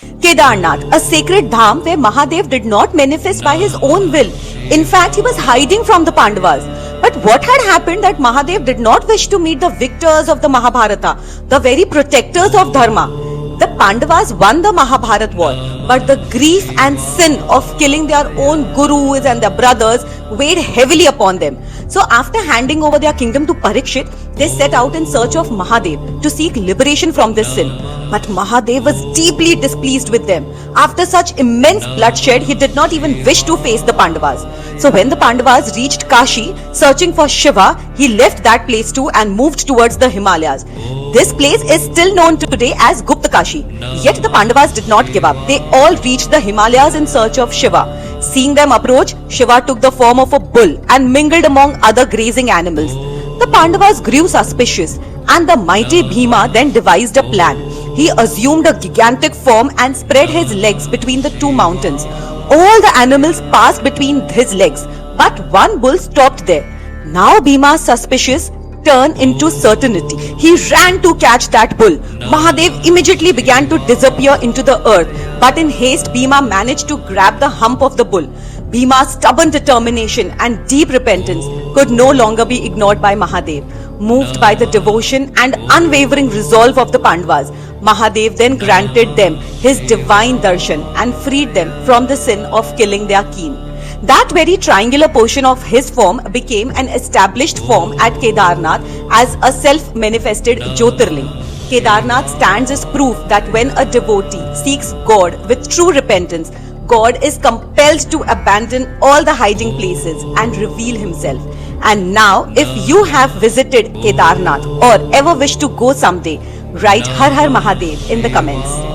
Kedarnath, a sacred dham where Mahadev did not manifest by his own will. In fact, he was hiding from the Pandavas. But what had happened that Mahadev did not wish to meet the victors of the Mahabharata, the very protectors of Dharma. The Pandavas won the Mahabharata war, but the grief and sin of killing their own gurus and their brothers weighed heavily upon them. So after handing over their kingdom to Parikshit, they set out in search of Mahadev to seek liberation from this sin. But Mahadev was deeply displeased with them. After such immense bloodshed, he did not even wish to face the Pandavas. So when the Pandavas reached Kashi, searching for Shiva, he left that place too and moved towards the Himalayas. This place is still known today as Gupta Kashi. Yet the Pandavas did not give up. They all reached the Himalayas in search of Shiva. Seeing them approach, Shiva took the form of a bull and mingled among other grazing animals. The Pandavas grew suspicious, and the mighty Bhima then devised a plan. He assumed a gigantic form and spread his legs between the two mountains. All the animals passed between his legs, but one bull stopped there. Now Bhima's suspicious turned into certainty. He ran to catch that bull. Mahadev immediately began to disappear into the earth, but in haste Bhima managed to grab the hump of the bull. Bhima's stubborn determination and deep repentance could no longer be ignored by Mahadev. Moved by the devotion and unwavering resolve of the Pandavas, Mahadev then granted them his divine darshan and freed them from the sin of killing their kin. That very triangular portion of his form became an established form at Kedarnath as a self-manifested Jyotirling. Kedarnath stands as proof that when a devotee seeks God with true repentance, God is compelled to abandon all the hiding places and reveal himself. And now, if you have visited Kedarnath or ever wish to go someday, write Har Har Mahadev in the comments.